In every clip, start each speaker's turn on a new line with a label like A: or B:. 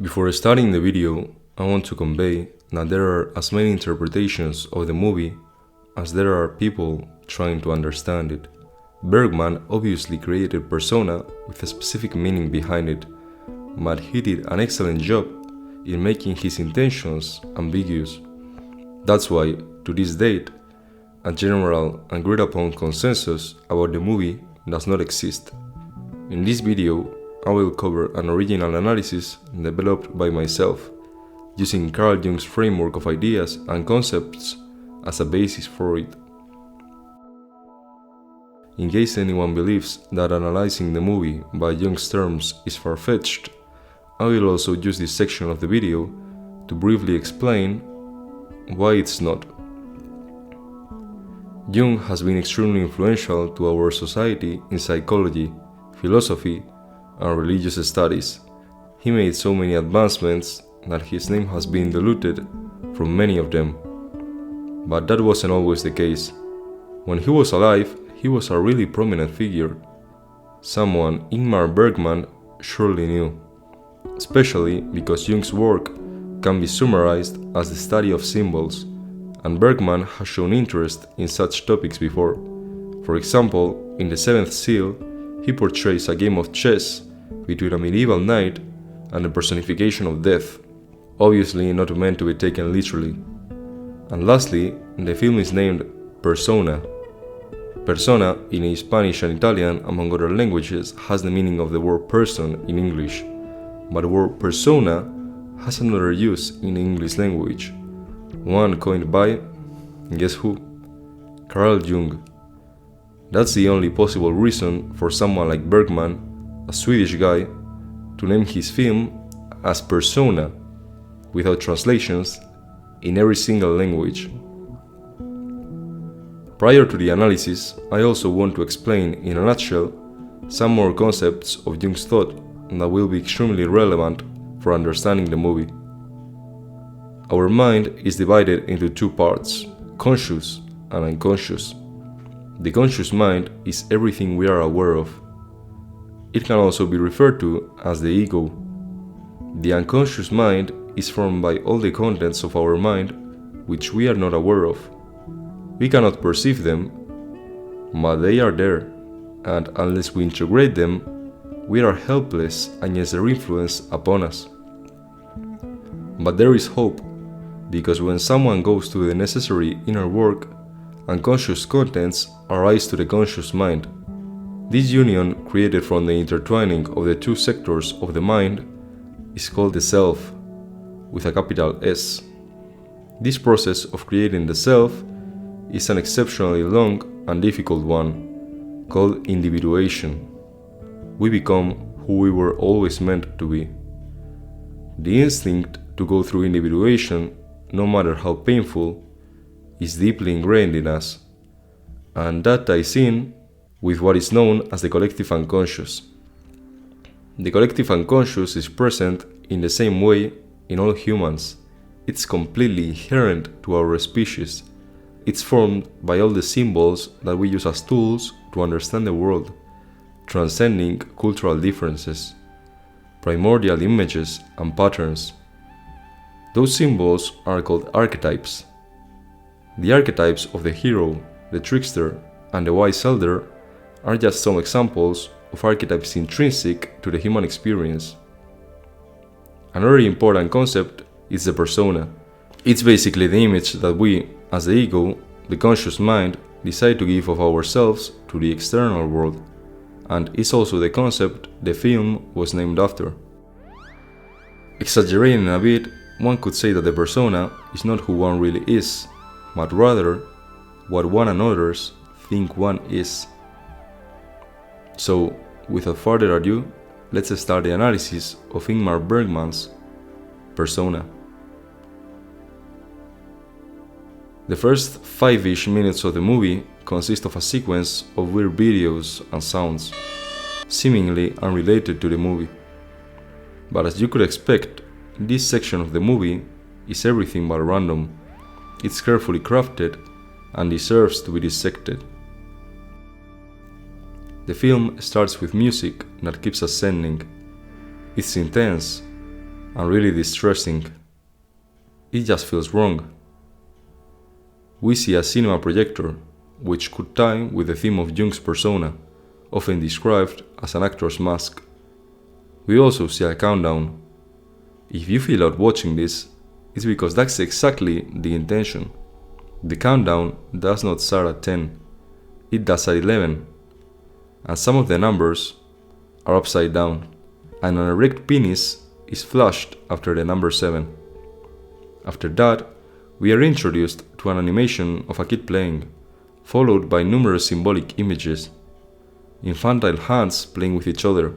A: Before starting the video, I want to convey that there are as many interpretations of the movie as there are people trying to understand it. Bergman obviously created Persona with a specific meaning behind it, but he did an excellent job in making his intentions ambiguous. That's why, to this date, a general agreed upon consensus about the movie does not exist. In this video, I will cover an original analysis developed by myself, using Carl Jung's framework of ideas and concepts as a basis for it. In case anyone believes that analyzing the movie by Jung's terms is far-fetched, I will also use this section of the video to briefly explain why it's not. Jung has been extremely influential to our society in psychology, philosophy, and religious studies. He made so many advancements that his name has been diluted from many of them. But that wasn't always the case. When he was alive, he was a really prominent figure, someone Ingmar Bergman surely knew, especially because Jung's work can be summarized as the study of symbols, and Bergman has shown interest in such topics before. For example, in The Seventh Seal, he portrays a game of chess between a medieval knight and the personification of death, obviously not meant to be taken literally. And lastly, the film is named Persona. Persona in Spanish and Italian, among other languages, has the meaning of the word person in English, but the word persona has another use in the English language, one coined by, guess who? Carl Jung. That's the only possible reason for someone like Bergman, a Swedish guy, to name his film as Persona, without translations, in every single language. Prior to the analysis, I also want to explain in a nutshell some more concepts of Jung's thought that will be extremely relevant for understanding the movie. Our mind is divided into two parts, conscious and unconscious. The conscious mind is everything we are aware of. It can also be referred to as the ego. The unconscious mind is formed by all the contents of our mind which we are not aware of. We cannot perceive them, but they are there, and unless we integrate them, we are helpless against their influence upon us. But there is hope, because when someone goes through the necessary inner work, unconscious contents arise to the conscious mind. This union, created from the intertwining of the two sectors of the mind, is called the self, with a capital S. This process of creating the self is an exceptionally long and difficult one, called individuation. We become who we were always meant to be. The instinct to go through individuation, no matter how painful, is deeply ingrained in us, and that ties in with what is known as the collective unconscious. The collective unconscious is present in the same way in all humans. It's completely inherent to our species. It's formed by all the symbols that we use as tools to understand the world, transcending cultural differences, primordial images and patterns. Those symbols are called archetypes. The archetypes of the hero, the trickster, and the wise elder are just some examples of archetypes intrinsic to the human experience. Another important concept is the persona. It's basically the image that we, as the ego, the conscious mind, decide to give of ourselves to the external world, and it's also the concept the film was named after. Exaggerating a bit, one could say that the persona is not who one really is, but rather what one and others think one is. So, without further ado, let's start the analysis of Ingmar Bergman's Persona. The first 5-ish minutes of the movie consist of a sequence of weird videos and sounds, seemingly unrelated to the movie. But as you could expect, this section of the movie is everything but random. It's carefully crafted and deserves to be dissected. The film starts with music that keeps ascending. It's intense, and really distressing. It just feels wrong. We see a cinema projector, which could tie with the theme of Jung's persona, often described as an actor's mask. We also see a countdown. If you feel out watching this, it's because that's exactly the intention. The countdown does not start at 10, it does at 11, and some of the numbers are upside down, and an erect penis is flashed after the number 7. After that, we are introduced to an animation of a kid playing, followed by numerous symbolic images. Infantile hands playing with each other,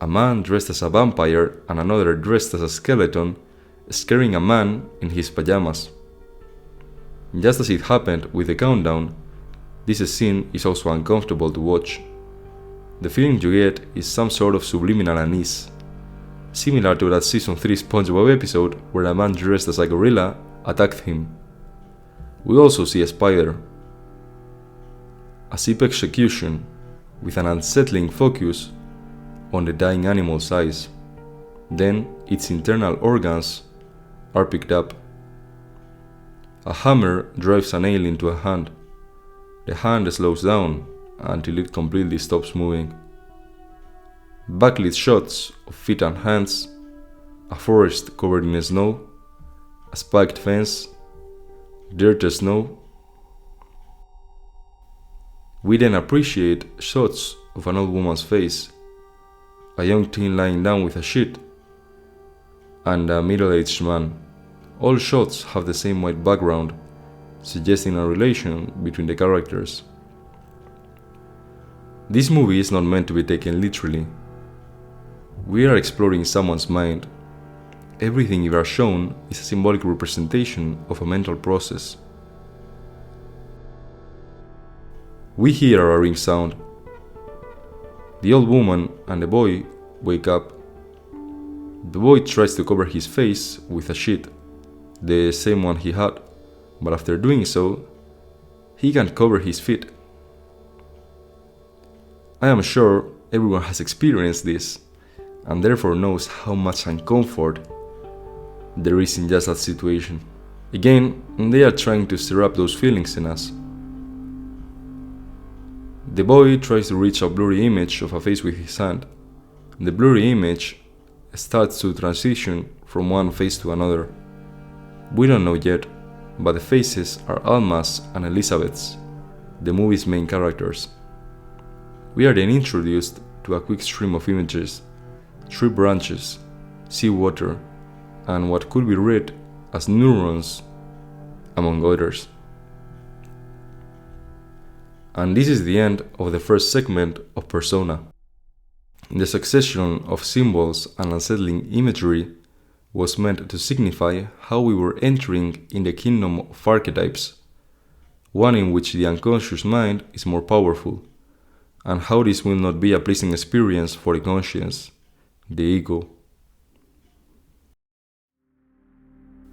A: a man dressed as a vampire and another dressed as a skeleton scaring a man in his pajamas. Just as it happened with the countdown, this scene is also uncomfortable to watch. The feeling you get is some sort of subliminal unease, similar to that season 3 SpongeBob episode where a man dressed as a gorilla attacked him. We also see a spider. A sheep execution with an unsettling focus on the dying animal's eyes. Then its internal organs are picked up. A hammer drives a nail into a hand. The hand slows down until it completely stops moving. Backlit shots of feet and hands, a forest covered in snow, a spiked fence, dirt and snow. We then appreciate shots of an old woman's face, a young teen lying down with a sheet, and a middle-aged man. All shots have the same white background, suggesting a relation between the characters. This movie is not meant to be taken literally. We are exploring someone's mind. Everything we are shown is a symbolic representation of a mental process. We hear a ring sound. The old woman and the boy wake up. The boy tries to cover his face with a sheet, the same one he had, but after doing so, he can't cover his feet. I am sure everyone has experienced this, and therefore knows how much uncomfort there is in just that situation. Again, they are trying to stir up those feelings in us. The boy tries to reach a blurry image of a face with his hand. The blurry image starts to transition from one face to another. We don't know yet, but the faces are Alma's and Elizabeth's, the movie's main characters. We are then introduced to a quick stream of images, tree branches, sea water, and what could be read as neurons, among others. And this is the end of the first segment of Persona. The succession of symbols and unsettling imagery was meant to signify how we were entering in the kingdom of archetypes, one in which the unconscious mind is more powerful, and how this will not be a pleasing experience for the conscience, the ego.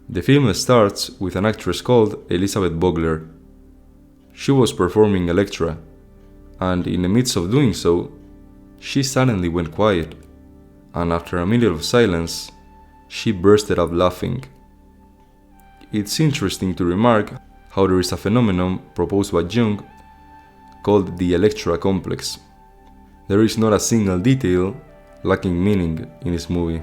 A: The film starts with an actress called Elizabeth Bogler. She was performing Electra, and in the midst of doing so, she suddenly went quiet, and after a minute of silence, she bursted out laughing. It's interesting to remark how there is a phenomenon proposed by Jung called the Electra complex. There is not a single detail lacking meaning in this movie.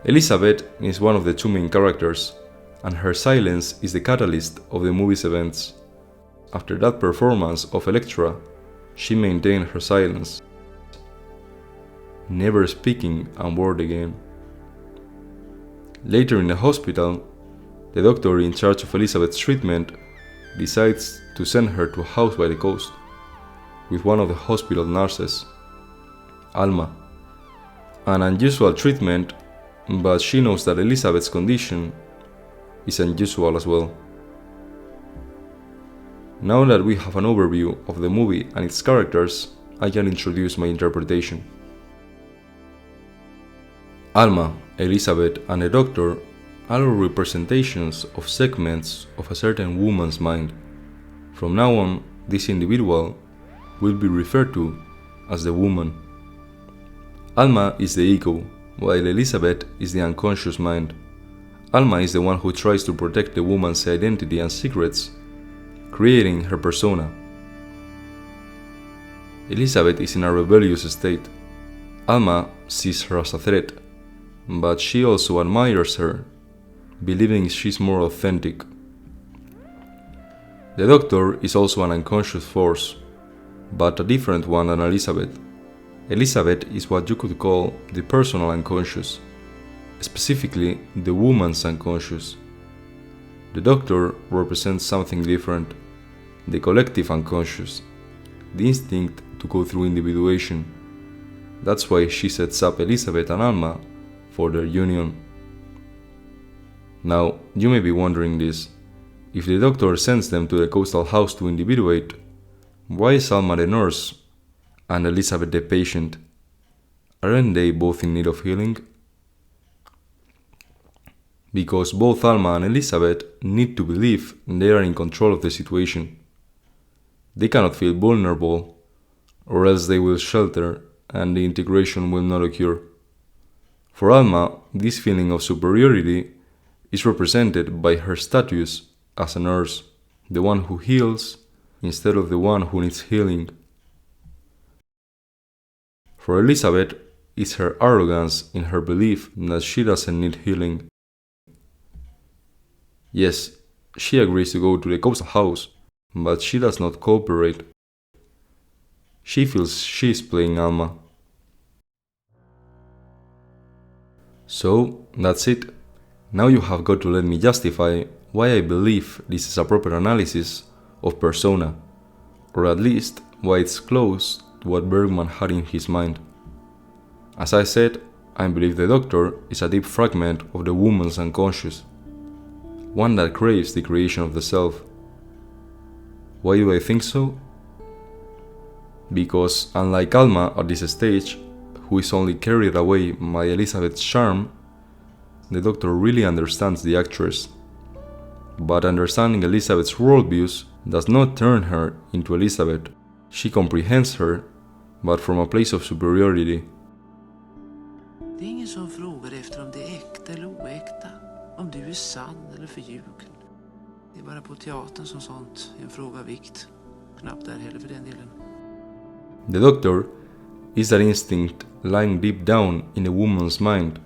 A: Elizabeth is one of the two main characters, and her silence is the catalyst of the movie's events. After that performance of Electra, she maintained her silence, never speaking a word again. Later in the hospital, the doctor in charge of Elizabeth's treatment decides to send her to a house by the coast with one of the hospital nurses, Alma. An unusual treatment, but she knows that Elizabeth's condition is unusual as well. Now that we have an overview of the movie and its characters, I can introduce my interpretation. Alma, Elizabeth, and the Doctor are all representations of segments of a certain woman's mind. From now on, this individual will be referred to as the woman. Alma is the ego, while Elizabeth is the unconscious mind. Alma is the one who tries to protect the woman's identity and secrets, creating her persona. Elizabeth is in a rebellious state. Alma sees her as a threat, but she also admires her, believing she's more authentic. The Doctor is also an unconscious force, but a different one than Elizabeth. Elizabeth is what you could call the personal unconscious, specifically the woman's unconscious. The Doctor represents something different, the collective unconscious, the instinct to go through individuation. That's why she sets up Elizabeth and Alma for their union. Now, you may be wondering this. If the Doctor sends them to the coastal house to individuate, why is Alma the nurse and Elizabeth the patient? Aren't they both in need of healing? Because both Alma and Elizabeth need to believe they are in control of the situation. They cannot feel vulnerable, or else they will shelter and the integration will not occur. For Alma, this feeling of superiority is represented by her status as a nurse, the one who heals instead of the one who needs healing. For Elizabeth, it's her arrogance in her belief that she doesn't need healing. Yes, she agrees to go to the coastal house, but she does not cooperate. She feels she is playing Alma. So, that's it. Now you have got to let me justify why I believe this is a proper analysis of persona, or at least why it's close to what Bergman had in his mind. As I said, I believe the Doctor is a deep fragment of the woman's unconscious, one that craves the creation of the self. Why do I think so? Because unlike Alma at this stage, who is only carried away by Elizabeth's charm, the Doctor really understands the actress. But understanding Elizabeth's worldviews does not turn her into Elizabeth. She comprehends her, but from a place of superiority.
B: Det är ingen som frågar efter om det är äkta eller oäkta, om du är sann eller förljugen. Det är bara på teatern som sånt är en fråga av vikt. Knappt där heller för den delen.
A: The Doctor is that instinct lying deep down in a woman's mind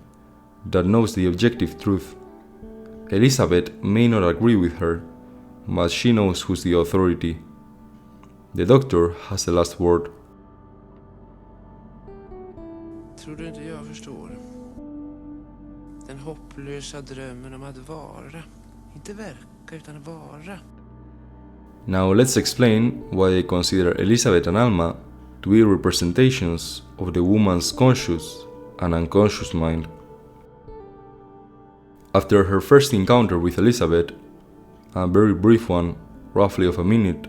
A: that knows the objective truth. Elizabeth may not agree with her, but she knows who's the authority. The Doctor has the last word.
B: Tror du inte jag förstår? Den hopplösa drömmen om att vara. Inte verka utan vara.
A: Now let's explain why I consider Elizabeth and Alma to be representations of the woman's conscious and unconscious mind. After her first encounter with Elizabeth, a very brief one, roughly of a minute,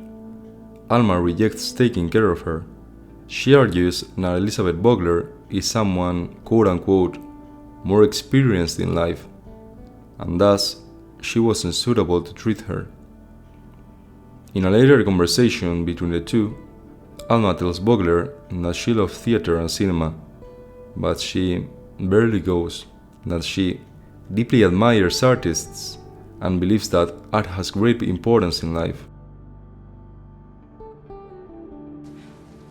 A: Alma rejects taking care of her. She argues that Elizabeth Bogler is someone, quote-unquote, more experienced in life, and thus she wasn't suitable to treat her. In a later conversation between the two, Alma tells Bogler that she loves theater and cinema, but she barely goes, that she deeply admires artists and believes that art has great importance in life.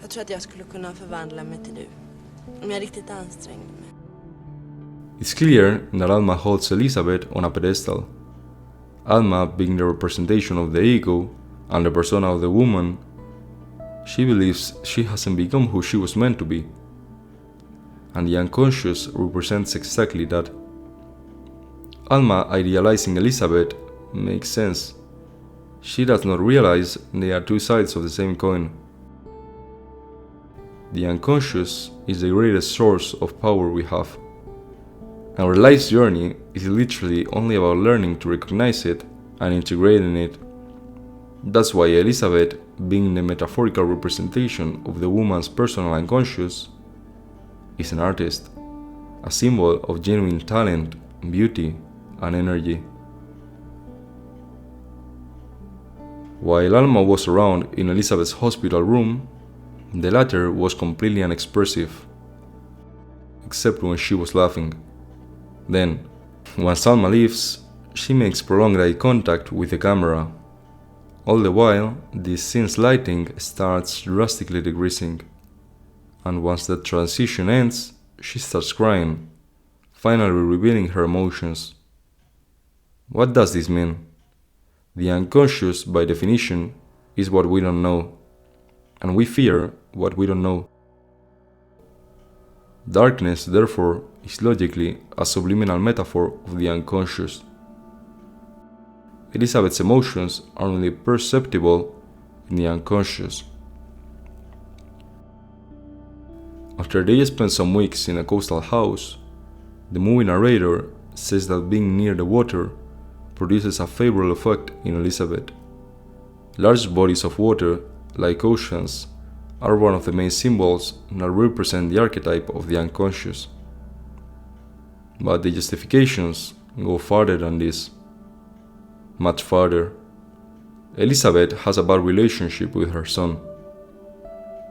C: Jag tror att jag skulle kunna förvandla mig till du, om jag riktigt ansträngde mig.
A: It's clear that Alma holds Elizabeth on a pedestal. Alma being the representation of the ego and the persona of the woman, she believes she hasn't become who she was meant to be. And the unconscious represents exactly that. Alma idealizing Elizabeth makes sense. She does not realize they are two sides of the same coin. The unconscious is the greatest source of power we have. Our life's journey is literally only about learning to recognize it and integrating it. That's why Elizabeth, being the metaphorical representation of the woman's personal unconscious, is an artist, a symbol of genuine talent, beauty, and energy. While Alma was around in Elizabeth's hospital room, the latter was completely unexpressive, except when she was laughing. Then, once Alma leaves, she makes prolonged eye contact with the camera. All the while, the scene's lighting starts drastically decreasing. And once that transition ends, she starts crying, finally revealing her emotions. What does this mean? The unconscious, by definition, is what we don't know, and we fear what we don't know. Darkness, therefore, is logically a subliminal metaphor of the unconscious. Elizabeth's emotions are only perceptible in the unconscious. After they spend some weeks in a coastal house, the movie narrator says that being near the water produces a favorable effect in Elizabeth. Large bodies of water, like oceans, are one of the main symbols that represent the archetype of the unconscious. But the justifications go farther than this. Much farther. Elizabeth has a bad relationship with her son.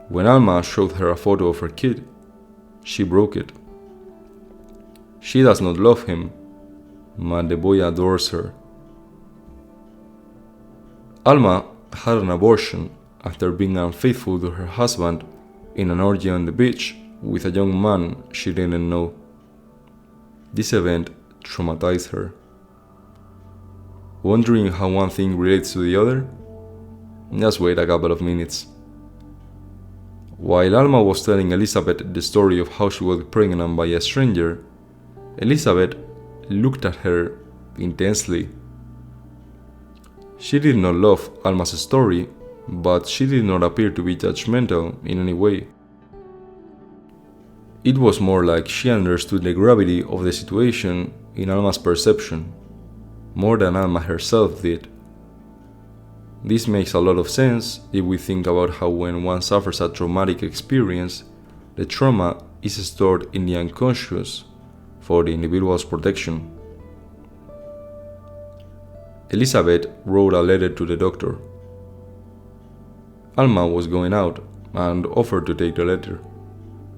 A: When Alma showed her a photo of her kid, she broke it. She does not love him, but the boy adores her. Alma had an abortion after being unfaithful to her husband in an orgy on the beach with a young man she didn't know. This event traumatized her. Wondering how one thing relates to the other? Just wait a couple of minutes. While Alma was telling Elizabeth the story of how she was pregnant by a stranger, Elizabeth looked at her intensely. She did not love Alma's story, but she did not appear to be judgmental in any way. It was more like she understood the gravity of the situation in Alma's perception, more than Alma herself did. This makes a lot of sense if we think about how when one suffers a traumatic experience, the trauma is stored in the unconscious for the individual's protection. Elizabeth wrote a letter to the doctor. Alma was going out and offered to take the letter.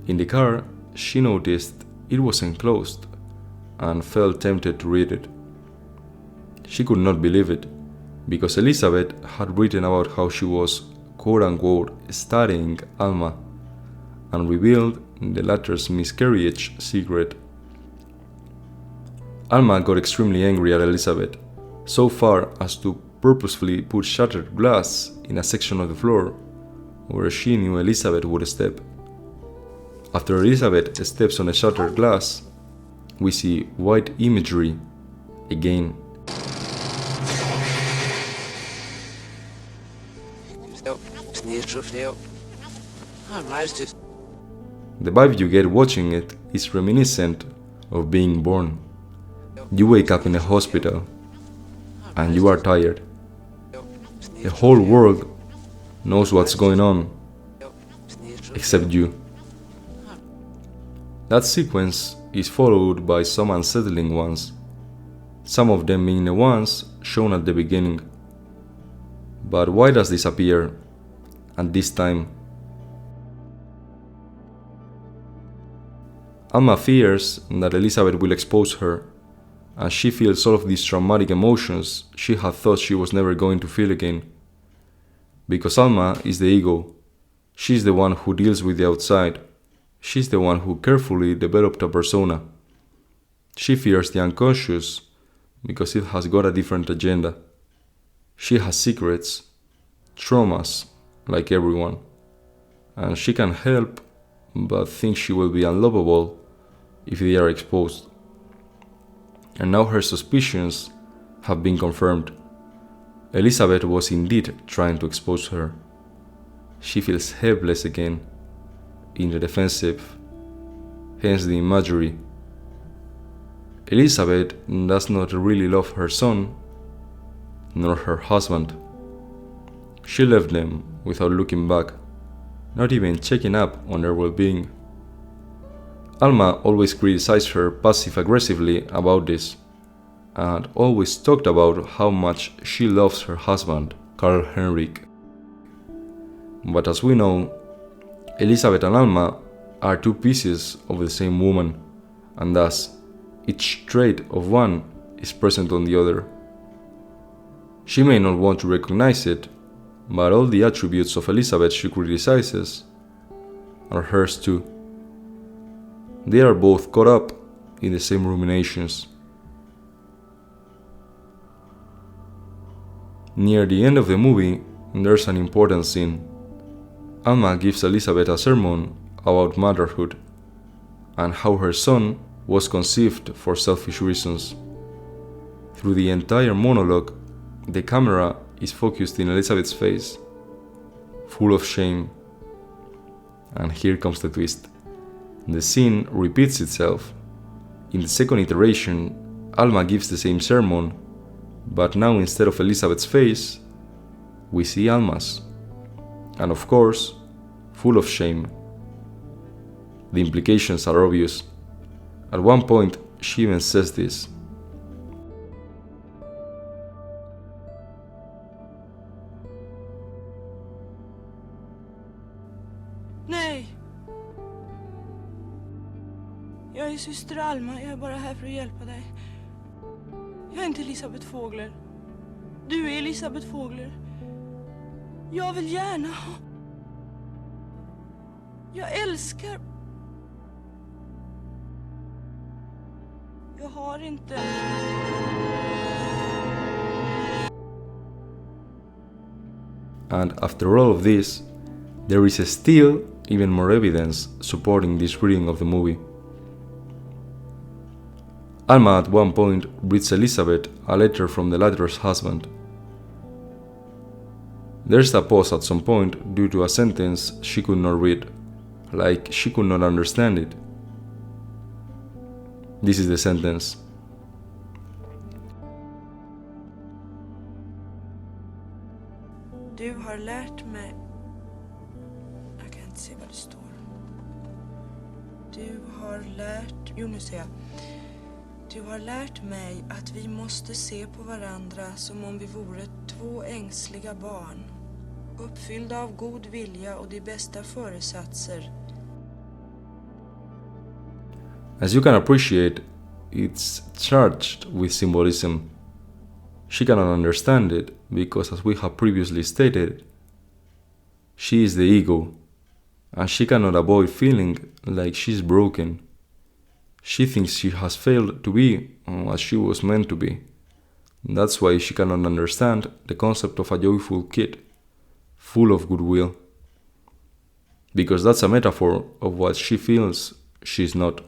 A: In the car, she noticed it was enclosed and felt tempted to read it. She could not believe it, because Elizabeth had written about how she was quote-unquote studying Alma and revealed the latter's miscarriage secret. Alma got extremely angry at Elizabeth, so far as to purposefully put shattered glass in a section of the floor where she knew Elizabeth would step. After Elizabeth steps on the shattered glass, we see white imagery again. The vibe you get watching it is reminiscent of being born. You wake up in a hospital and you are tired. The whole world knows what's going on, except you. That sequence is followed by some unsettling ones, some of them being the ones shown at the beginning. But why does this appear at this time? Alma fears that Elizabeth will expose her, and she feels all of these traumatic emotions she had thought she was never going to feel again. Because Alma is the ego. She's the one who deals with the outside. She's the one who carefully developed a persona. She fears the unconscious because it has got a different agenda. She has secrets, traumas, like everyone, and she can help but think she will be unlovable if they are exposed. And now her suspicions have been confirmed. Elizabeth was indeed trying to expose her. She feels helpless again, in the defensive, hence the imagery. Elizabeth does not really love her son, nor her husband. She left them without looking back, not even checking up on their well-being. Alma always criticized her passive-aggressively about this, and always talked about how much she loves her husband, Carl Jung. But as we know, Elizabeth and Alma are two pieces of the same woman, and thus each trait of one is present on the other. She may not want to recognize it, but all the attributes of Elizabeth she criticizes are hers too. They are both caught up in the same ruminations. Near the end of the movie, there's an important scene. Alma gives Elizabeth a sermon about motherhood and how her son was conceived for selfish reasons. Through the entire monologue, the camera is focused in Elizabeth's face, full of shame. And here comes the twist. The scene repeats itself. In the second iteration, Alma gives the same sermon, but now instead of Elizabeth's face, we see Alma's. And of course, full of shame. The implications are obvious. At one point, she even says this.
C: Nej! Jag är syster Alma, jag är bara här för att hjälpa dig. Jag är inte Elisabeth Fågler. Du är Elisabeth Fågler. Jag vill gärna ha... Jag älskar... Jag har inte...
A: And after all of this, there is still even more evidence supporting this reading of the movie. Alma at one point reads Elizabeth a letter from the latter's husband. There's a pause at some point due to a sentence she could not read, like she could not understand it. This is the sentence.
C: Du har lärt mig... Jag kan inte se vad det står. Du har lärt... Jo, nu ser jag. Du har lärt mig att vi måste se på varandra som om vi vore två ängsliga barn, uppfyllda av god vilja och de bästa föresatser.
A: As you can appreciate, it's charged with symbolism. She cannot understand it because, as we have previously stated, she is the ego, and she cannot avoid feeling like she's broken. She thinks she has failed to be as she was meant to be. That's why she cannot understand the concept of a joyful kid, full of goodwill. Because that's a metaphor of what she feels she's not.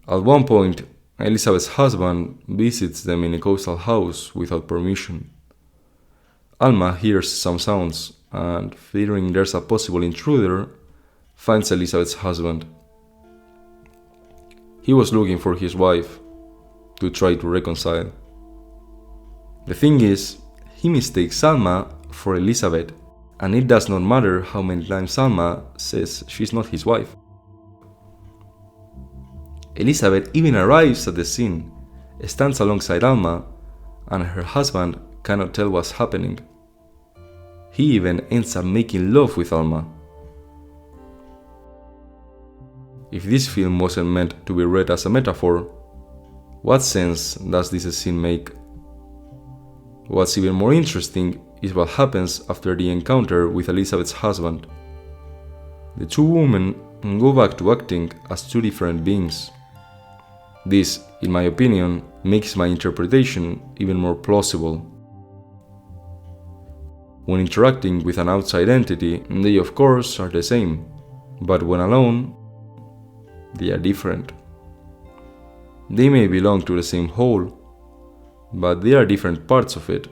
A: At one point, Elizabeth's husband visits them in a coastal house without permission. Alma hears some sounds and, fearing there's a possible intruder, finds Elizabeth's husband. He was looking for his wife to try to reconcile. The thing is, he mistakes Alma for Elizabeth, and it does not matter how many times Alma says she's not his wife. Elizabeth even arrives at the scene, stands alongside Alma, and her husband cannot tell what's happening. He even ends up making love with Alma. If this film wasn't meant to be read as a metaphor, what sense does this scene make? What's even more interesting is what happens after the encounter with Elizabeth's husband. The two women go back to acting as two different beings. This, in my opinion, makes my interpretation even more plausible. When interacting with an outside entity, they of course are the same, but when alone, they are different. They may belong to the same whole, but they are different parts of it.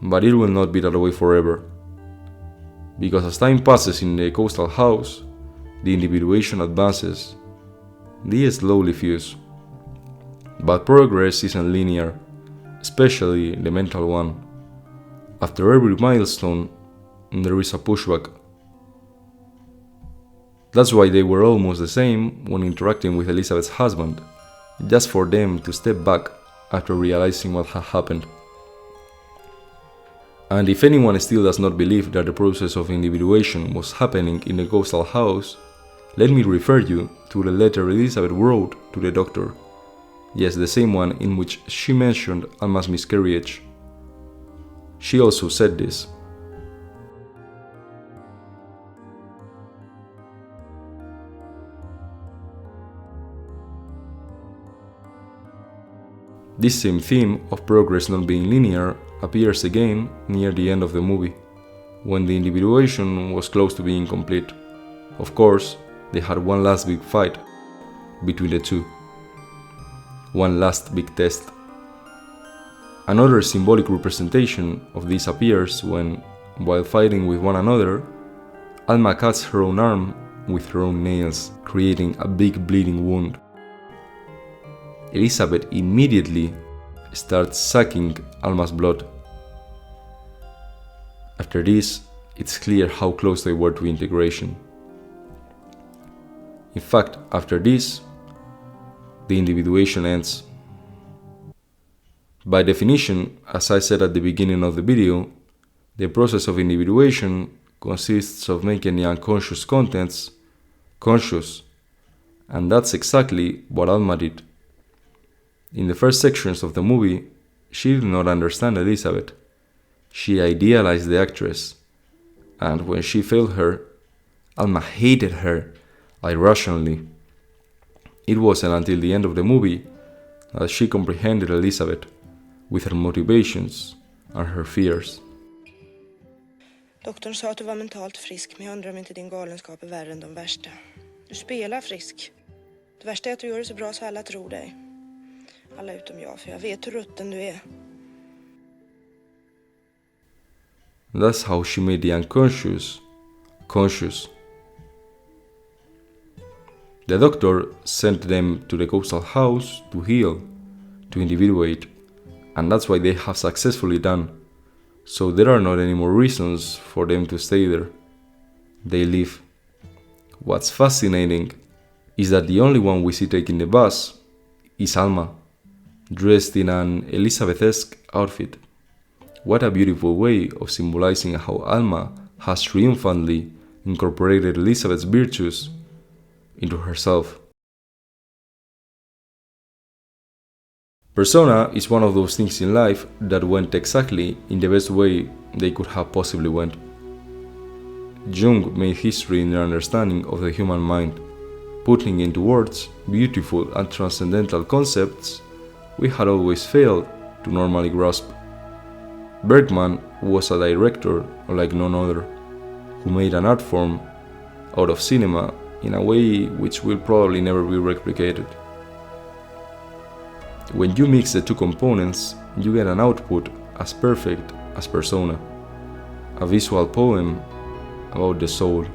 A: But it will not be that way forever, because as time passes in the coastal house, the individuation advances. They slowly fuse. But progress isn't linear, especially the mental one. After every milestone, there is a pushback. That's why they were almost the same when interacting with Elizabeth's husband, just for them to step back after realizing what had happened. And if anyone still does not believe that the process of individuation was happening in the ghostal house, let me refer you to the letter Elizabeth wrote to the doctor. Yes, the same one in which she mentioned Alma's miscarriage. She also said this. This same theme of progress not being linear appears again near the end of the movie, when the individuation was close to being complete. Of course, they had one last big fight between the two. One last big test. Another symbolic representation of this appears when, while fighting with one another, Alma cuts her own arm with her own nails, creating a big bleeding wound. Elizabeth immediately starts sucking Alma's blood. After this, it's clear how close they were to integration. In fact, after this, the individuation ends. By definition, as I said at the beginning of the video, the process of individuation consists of making the unconscious contents conscious, and that's exactly what Alma did. In the first sections of the movie, she did not understand Elizabeth. She idealized the actress, and when she failed her, Alma hated her irrationally. It wasn't until the end of the movie that she comprehended Elizabeth with her motivations and her fears.
C: Doktorn sa att du var mentalt frisk, men jag undrar om inte din galenskap är värre än de värsta. Du spelar frisk. Det värsta är att du gör det så bra så alla tror dig. Alla utom jag, för jag vet hur rutten du är.
A: That's how she made the unconscious conscious. The doctor sent them to the ghostal house to heal, to individuate, and that's what they have successfully done. So there are not any more reasons for them to stay there. They leave. What's fascinating is that the only one we see taking the bus is Alma, dressed in an Elizabeth-esque outfit. What a beautiful way of symbolizing how Alma has triumphantly incorporated Elizabeth's virtues into herself. Persona is one of those things in life that went exactly in the best way they could have possibly went. Jung made history in their understanding of the human mind, putting into words beautiful and transcendental concepts we had always failed to normally grasp. Bergman was a director like none other, who made an art form out of cinema in a way which will probably never be replicated. When you mix the two components, you get an output as perfect as Persona, a visual poem about the soul.